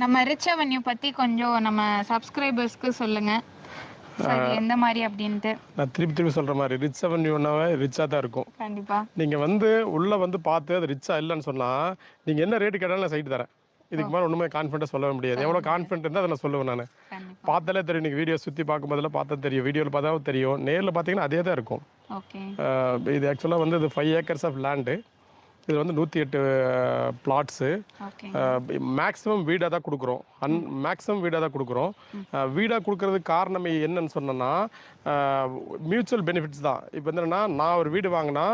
நம்ம rich avenue பத்தி கொஞ்சம் நம்ம சப்ஸ்கிரைபர்ஸ்க்கு சொல்லுங்க. சரி எந்த மாதிரி அப்படின்ட்டு. நான் திருப்பி சொல்கிற மாதிரி ரிச் அவென்யூனாவே ரிச்சாக தான் இருக்கும். கண்டிப்பா நீங்கள் வந்து உள்ளே வந்து பார்த்து அது ரிச்சாக இல்லைன்னு சொன்னால் நீங்கள் என்ன ரேட்டு கேட்டாலும் நான் சைட்டு தரேன். இதுக்கு மேலே ஒன்றுமே கான்ஃபிடென்ட்டாக சொல்ல முடியாது. எவ்வளோ கான்ஃபிடென்ட் இருந்தால் அதை நான் சொல்லுவேன். நான் கண்டிப்பா பார்த்தாலே தெரியும். நீங்கள் வீடியோ சுற்றி பார்க்கும்போதெல்லாம் பார்த்தா தெரியும். வீடியோவில் பார்த்தா தெரியும். நேரில் பார்த்தீங்கன்னா அதே தான் இருக்கும். ஓகே. இது ஆக்சுவலாக வந்து இது 5 ஏக்கர்ஸ் ஆஃப் லேண்டு. இது வந்து 108 பிளாட்ஸு. மேக்ஸிமம் வீடாக தான் கொடுக்குறோம். மேக்ஸிமம் வீடாக தான் கொடுக்குறோம். வீடாக கொடுக்கறதுக்கு காரணம் என்னன்னு சொன்னோன்னா மியூச்சுவல் பெனிஃபிட்ஸ் தான். இப்போ என்னென்னா நான் ஒரு வீடு வாங்கினா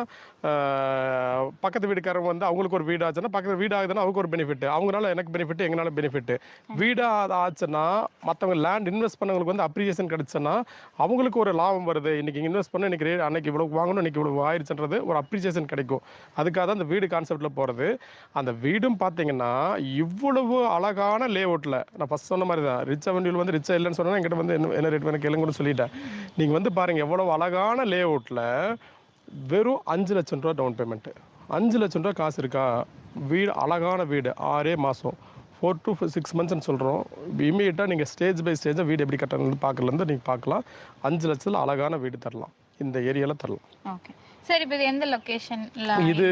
பக்கத்து வீடுக்காரங்க வந்து அவங்களுக்கு ஒரு வீடு ஆச்சுன்னா பக்கத்து வீடு ஆகுதுன்னா அவங்களுக்கு ஒரு பெனிஃபிட், அவங்களால எனக்கு பெனிஃபிட், எங்களால பெனிஃபிட். வீடாக ஆச்சுன்னா மற்றவங்க லேண்ட் இன்வெஸ்ட் பண்ணவங்களுக்கு வந்து அப்ரிசியேஷன் கிடச்சுன்னா அவங்களுக்கு ஒரு லாபம் வருது. இன்றைக்கி இன்வெஸ்ட் பண்ண இன்றைக்கி அன்றைக்கி இவ்வளோ வாங்கணும், இன்றைக்கி இவ்வளோ ஆயிடுச்சுன்றது ஒரு அப்ரிசியேஷன் கிடைக்கும். அதுக்காக தான் அந்த வீடு கான்செப்டில் போகிறது. அந்த வீடும் பார்த்தீங்கன்னா இவ்வளவு அழகான லே அவுட்டில், நான் ஃபஸ்ட் சொன்ன மாதிரி தான் ரிச் அவென்யூவில் வந்து ரிச்சாக இல்லைன்னு சொன்னால் என்கிட்ட வந்து என்ன ரேட் வேணும் கேளுங்கன்னு சொல்லிட்டேன். நீங்கள் வந்து பாருங்கள் எவ்வளோ அழகான லே அவுட்டில் வெறும் 5 லட்சம் ரூபா டவுன் பேமெண்ட்டு. 5 லட்சம் ரூபா காசு இருக்கா? வீடு அழகான வீடு 6 மாதம் 4 to 6 monthsன்னு சொல்கிறோம். இமீடியட்டாக நீங்கள் ஸ்டேஜ் பை ஸ்டேஜாக வீடு எப்படி கட்டணும்னு பார்க்கலேருந்து நீங்கள் பார்க்கலாம். 5 லட்சத்தில் அழகான வீடு தரலாம். இந்த ஏரியாவில் தரலாம். Okay sir. இப்போ இது எந்த லொக்கேஷன்ல? இது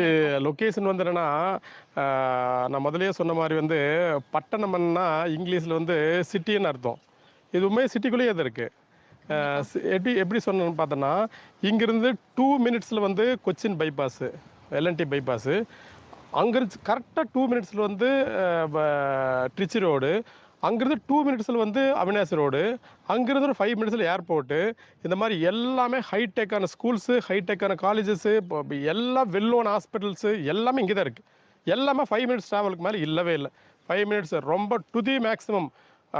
லொக்கேஷன் வந்து என்னென்னா நான் முதலே சொன்ன மாதிரி வந்து பட்டணம்னா இங்கிலீஷில் வந்து சிட்டின்னு அர்த்தம். இதுவுமே சிட்டிக்குள்ளேயே தான் இருக்குது. எப்படி சொன்னோன்னு பார்த்தோன்னா இங்கேருந்து 2 minutesல வந்து கொச்சின் பைபாஸு, எல்என்டி பைபாஸு. அங்கேருந்து கரெக்டாக 2 minutesல வந்து ட்ரிச்சி ரோடு. அங்கேருந்து 2 minutesல வந்து அவினாசி ரோடு. அங்கேருந்து ஒரு 5 minutesல ஏர்போர்ட்டு. இந்த மாதிரி எல்லாமே ஹைடெக்கான ஸ்கூல்ஸு, ஹைடெக்கான காலேஜஸ்ஸு, எல்லாம் வெல்லோன் ஹாஸ்பிட்டல்ஸு எல்லாமே இங்கே தான் இருக்குது. எல்லாமே 5 minutes ட்ராவலுக்கு மேலே இல்லவே இல்லை. 5 minutes ரொம்ப to the maximum.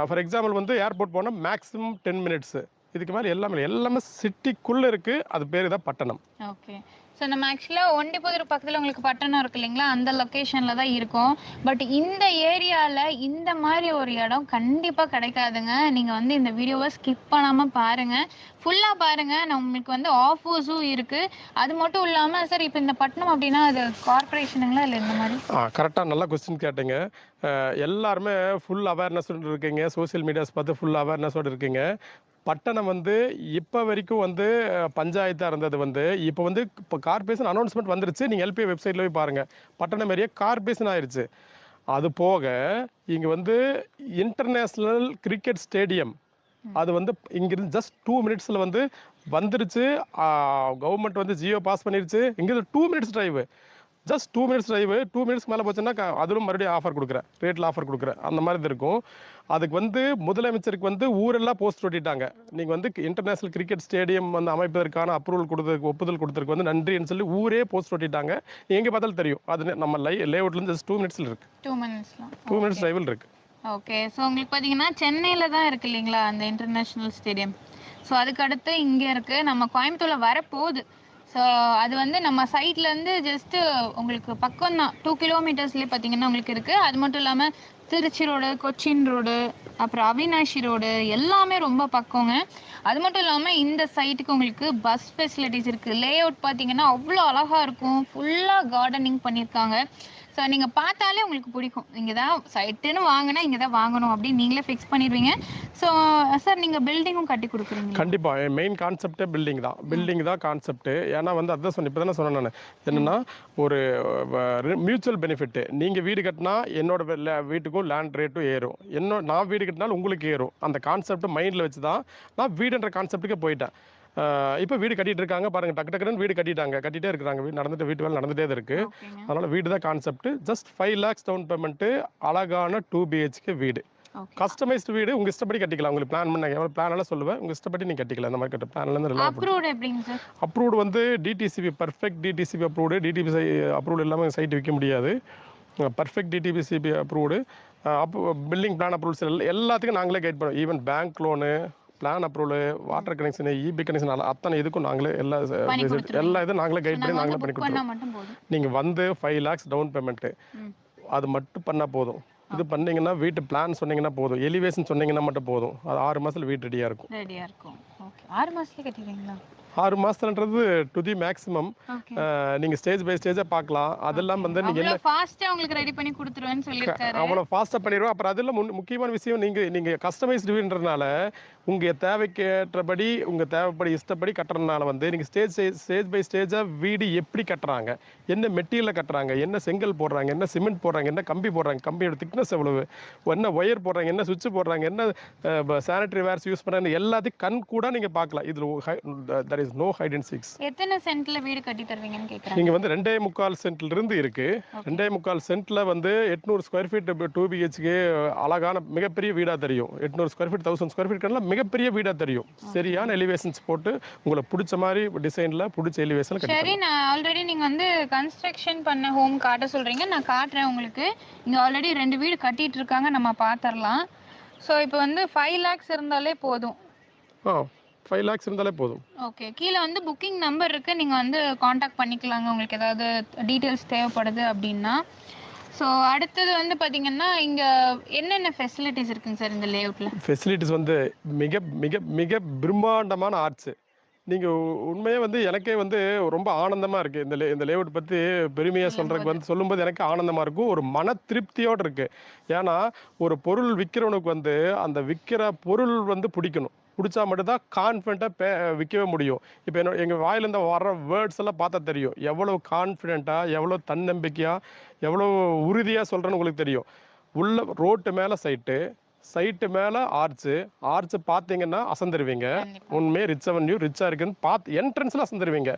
For example வந்து ஏர்போர்ட் போனால் மேக்ஸிமம் 10 minutes. இதுக்கு மேலே எல்லாமே சிட்டிக்குள்ளே இருக்குது. அது பேர் தான் பட்டணம். ஓகே. ஸோ நம்ம ஆக்சுவலாக ஒண்டிப்புதூர் பக்கத்தில் உங்களுக்கு பட்டணம் இருக்கு இல்லைங்களா, அந்த லொக்கேஷனில் தான் இருக்கும். பட் இந்த ஏரியாவில் இந்த மாதிரி ஒரு இடம் கண்டிப்பாக கிடைக்காதுங்க. நீங்கள் வந்து இந்த வீடியோவை ஸ்கிப் பண்ணாமல் பாருங்கள், ஃபுல்லாக பாருங்கள். நம்மளுக்கு வந்து ஆஃபர்ஸும் இருக்குது. அது மட்டும் இல்லாமல் சார் இப்போ இந்த பட்டணம் அப்படின்னா அது கார்பரேஷனுங்களா இல்லை இந்த மாதிரி? கரெக்டாக நல்லா கொஸ்டின் கேட்டீங்க. எல்லாருமே ஃபுல் அவேர்னஸோடு இருக்கீங்க. சோசியல் மீடியாஸ் பார்த்து ஃபுல் அவேர்னஸோடு இருக்கீங்க. பட்டணம் வந்து இப்போ வரைக்கும் வந்து பஞ்சாயத்தாக இருந்தது வந்து இப்போ வந்து இப்போ கார்பரேஷன் அனௌன்ஸ்மெண்ட் வந்துருச்சு. நீங்கள் எல்பி வெப்சைட்டில் போய் பாருங்கள். பட்டணம் ஏரியா கார்பரேஷன் ஆயிடுச்சு. அது போக இங்கே வந்து இன்டர்நேஷ்னல் கிரிக்கெட் ஸ்டேடியம் அது வந்து இங்கிருந்து ஜஸ்ட் 2 minutesல வந்து வந்துருச்சு. கவர்மெண்ட் வந்து ஜியோ பாஸ் பண்ணிருச்சு. இங்கிருந்து 2 minutes drive, just 2 minutes drive. 2 minutes மேலே போச்சுன்னா அதிலும் மறுபடியும் ஆஃபர் கொடுக்குறேன், ரேட்டில் ஆஃபர் கொடுக்குறேன். அந்த மாதிரி இருக்கும். அதுக்கு வந்து முதலமைச்சருக்கு வந்து ஊரெல்லாம் போஸ்ட் ஒட்டிட்டாங்க. நீங்கள் வந்து இன்டர்நேஷ்னல் கிரிக்கெட் ஸ்டேடியம் வந்து அமைப்பதற்கான அப்ரூவல் கொடுத்ததுக்கு, ஒப்புதல் கொடுத்ததுக்கு வந்து நன்றின்னு சொல்லி ஊரே போஸ்ட் ஒட்டிட்டாங்க. எங்கே பார்த்தாலும் தெரியும். அது நம்ம லேஅவுட்லேருந்து ஜஸ்ட் 2 minutesல இருக்குது. 2 minutes டிரைவில் இருக்குது. ஓகே. ஸோ உங்களுக்கு பார்த்தீங்கன்னா சென்னையில் தான் இருக்குது இல்லைங்களா அந்த இன்டர்நேஷ்னல் ஸ்டேடியம். ஸோ அதுக்கு அடுத்து இங்கே இருக்குது. நம்ம கோயம்புத்தூரில் வரப்போகுது. ஸோ அது வந்து நம்ம சைட்லேருந்து ஜஸ்ட்டு உங்களுக்கு பக்கம் தான், 2 kilometersலேயே பார்த்தீங்கன்னா உங்களுக்கு இருக்குது. அது மட்டும் இல்லாமல் திருச்சி ரோடு, கொச்சின் ரோடு, அப்புறம் அவினாஷி ரோடு எல்லாமே ரொம்ப பக்கங்க. அது மட்டும் இல்லாமல் இந்த சைட்டுக்கு உங்களுக்கு பஸ் ஃபெசிலிட்டிஸ் இருக்குது. லே அவுட் பார்த்தீங்கன்னா அவ்வளோ அழகாக இருக்கும். ஃபுல்லாக கார்டனிங் பண்ணியிருக்காங்க. ஸோ நீங்கள் பார்த்தாலே உங்களுக்கு பிடிக்கும். இங்கே தான் சைட்டுன்னு வாங்கினா இங்கே தான் வாங்கணும் அப்படின்னு நீங்களே ஃபிக்ஸ் பண்ணிடுவீங்க. ஸோ சார் நீங்கள் பில்டிங்கும் கட்டி கொடுக்குறீங்க? கண்டிப்பாக. மெயின் கான்செப்டே பில்டிங் தான் கான்செப்ட்டு. ஏன்னா வந்து அதான் சொன்னேன், இப்போ தானே சொன்னேன் நான். என்னென்னா ஒரு மியூச்சுவல் பெனிஃபிட்டு. நீங்கள் வீடு கட்டினா என்னோட வீட்டுக்கும் லேண்ட் ரேட்டும் ஏறும். நான் வீடு கட்டினாலும் உங்களுக்கு ஏறும். அந்த கான்செப்ட் மைண்டில் வச்சு தான் நான் வீடுன்ற கான்செப்ட்டுக்கே போயிட்டேன். இப்போ வீடு கட்டிகிட்டு இருக்காங்க பாருங்கள். டக்குன்னு வீடு கட்டிகிட்டே இருக்கிறாங்க. வீட்டு வேலை நடந்துகிட்டே தான் இருக்குது. அதனால் வீடு தான் concept. Just 5 lakhs down payment, அழகான 2 BHK வீடு. கஸ்டமைஸ்டு வீடு உங்கள் இஷ்டப்படி கட்டிக்கலாம். உங்களுக்கு பிளான் பண்ண எவ்வளோ பிளான் எல்லாம் சொல்லுவேன். உங்கள் இஷ்டப்படி நீங்கள் கட்டிக்கலாம். இந்த மாதிரி கட்ட பிளான்லேருந்து அப்ரூவ்டு வந்து DTCP perfect DTCP approved. DTCP approved இல்லாமல் சைட் விற்க முடியாது. Perfect DTCP approved. Building plan approves எல்லாத்துக்கும் நாங்களே கைட் பண்ணுவோம். Even bank loan, plan approval, water connection, EB connection, அத்தனை இதுக்கும் நாங்களே எல்லா இதுவும் நாங்களே கைட் பண்ணி நாங்களே பண்ணி கொடுத்துருவோம். நீங்கள் வந்து 5 lakhs டவுன் பேமெண்ட்டு அது மட்டும் பண்ணால் போதும். இது பண்ணிங்கன்னா வீட்டு பிளான் சொன்னீங்கன்னா போதும், எலிவேஷன் சொன்னீங்கன்னா மட்டும் போதும். அது 6 மாதத்தில் வீடு ரெடியாக இருக்கும். ஓகே. 6 மாதத்துலேயே கட்டிடுவீங்களா? 6 மாசத்துலன்றது டு தி மேக்ஸிமம். ஓகே. நீங்க ஸ்டேஜ் பை ஸ்டேஜா பார்க்கலாம். அதெல்லாம் வந்து நீங்க அவ்வளோ ஃபாஸ்ட்டா உங்களுக்கு ரெடி பண்ணி குடுத்துருவேன்னு சொல்லியிருக்காரு. அவ்வளோ ஃபாஸ்ட்டாக பண்ணிடுவோம். அப்புறம் அதில் முக்கியமான விஷயம் நீங்கள் கஸ்டமைஸ்டு வீடுன்றனால உங்கள் தேவைக்கேற்றபடி உங்கள் தேவைப்படி இஷ்டப்படி கட்டுறதுனால வந்து நீங்கள் ஸ்டேஜ் பை ஸ்டேஜாக வீடு எப்படி கட்டுறாங்க, என்ன மெட்டீரியலில் கட்டுறாங்க, என்ன செங்கல் போடுறாங்க, என்ன சிமெண்ட் போடுறாங்க, என்ன கம்பி போடுறாங்க, கம்பியோட திக்னஸ் எவ்வளவு, என்ன ஒயர் போடுறாங்க, என்ன சுவிட்ச் போடுறாங்க, என்ன சானிட்டரி வேர்ஸ் யூஸ் பண்ணுறாங்க, எல்லாத்தையும் கண் கூட நீங்கள் பார்க்கலாம். இதில் there is no hide and seeks. எத்தனை சென்ட்ல வீடு கட்டி தருவீங்கன்னு கேக்குறாங்க. நீங்கள் வந்து 2.25 சென்ட்லேருந்து இருக்குது. 2.25 சென்ட்டில் வந்து 800 ஸ்கொயர் ஃபீட் 2 பிஹெச்கே அழகான மிகப்பெரிய வீடாக தெரியும். 800 ஸ்கொயர் ஃபீட் 1000 ஸ்கொயர் ஃபீட் மிகப்பெரிய வீடாக தெரியும். சரியான எலிவேஷன்ஸ் போட்டு உங்களுக்கு பிடிச்ச மாதிரி டிசைனில் பிடிச்ச எலிவேஷன். சரி, நான் ஆல்ரெடி நீங்கள் வந்து கன்ஸ்ட்ரக்ஷன் பண்ண ஹோம் காட்ட சொல்கிறீங்க, நான் காட்டுறேன் உங்களுக்கு. இங்கே ஆல்ரெடி 2 வீடு கட்டிட்டு இருக்காங்க, நம்ம பார்த்துடலாம். ஸோ இப்போ வந்து 5 lakhs இருந்தாலே போதும். 5 lakhs இருந்தாலே போதும். ஓகே, கீழே வந்து புக்கிங் நம்பர் இருக்குது, நீங்கள் வந்து காண்டாக்ட் பண்ணிக்கலாங்க உங்களுக்கு ஏதாவது டீட்டெயில்ஸ் தேவைப்படுது அப்படின்னா. ஸோ அடுத்தது வந்து பார்த்தீங்கன்னா இங்கே என்னென்ன ஃபெசிலிட்டிஸ் இருக்குங்க சார் இந்த லேஅவுட்டில்? ஃபெசிலிட்டிஸ் வந்து மிக மிக மிக பிரம்மாண்டமான ஆர்ட்ஸு. நீங்கள் உண்மையாக வந்து எனக்கே வந்து ரொம்ப ஆனந்தமாக இருக்குது இந்த லேஅவுட் பற்றி பெருமையாக சொல்கிறதுக்கு வந்து சொல்லும்போது எனக்கு ஆனந்தமாக இருக்கும், ஒரு மன திருப்தியோடு இருக்குது. ஏன்னா ஒரு பொருள் விற்கிறவனுக்கு வந்து அந்த விற்கிற பொருள் வந்து பிடிக்கணும், பிடிச்சா மட்டும்தான் கான்ஃபிடென்ட்டாக விற்கவே முடியும். இப்போ எங்கள் வாயிலேருந்து வர்ற வேர்ட்ஸ் எல்லாம் பார்த்தா தெரியும் எவ்வளோ கான்ஃபிடென்ட்டாக, எவ்வளோ தன்னம்பிக்கையாக, எவ்வளோ உறுதியாக சொல்கிறேன்னு உங்களுக்கு தெரியும். உள்ள ரோட்டு மேலே சைட்டு மேலே ஆர்ச்சு பார்த்தீங்கன்னா அசந்துருவீங்க. உண்மையே ரிச் அவென்யூ ரிச்சாக இருக்குன்னு பார்த்து என்ட்ரன்ஸில் அசந்துருவீங்க.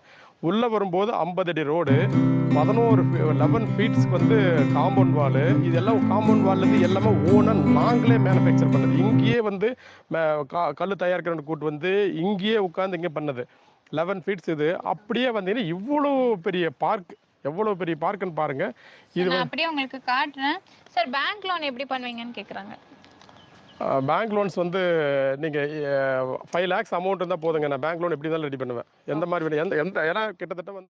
உள்ளே வரும்போது 50 அடி ரோடு, 11 ஃபீட்ஸ்க்கு வந்து காம்பவுண்ட் வாலு. இதெல்லாம் காம்பவுண்ட் வால்லேருந்து எல்லாமே ஓனாக நாங்களே மேனுஃபேக்சர் பண்ணது. இங்கேயே வந்து கல் தயாரிக்கிறவங்க கூட்டு வந்து இங்கேயே உட்காந்து இங்கே பண்ணது. 11 ஃபீட்ஸ் இது. அப்படியே வந்தீங்கன்னா இவ்வளோ பெரிய பார்க், எவ்வளோ பெரிய பார்க்குன்னு பாருங்கள். இது அப்படியே உங்களுக்கு காட்டுறேன் சார். பேங்க் லோன் எப்படி பண்ணுவீங்கன்னு கேட்குறாங்க. பேங்க் லோன்ஸ் வந்து நீங்கள் 5 lakhs அமௌண்ட் இருந்தால் போதுங்க. நான் பேங்க் லோன் எப்படி இருந்தாலும் ரெடி பண்ணுவேன். எந்த மாதிரி ஏன்னா கிட்டத்தட்ட வந்து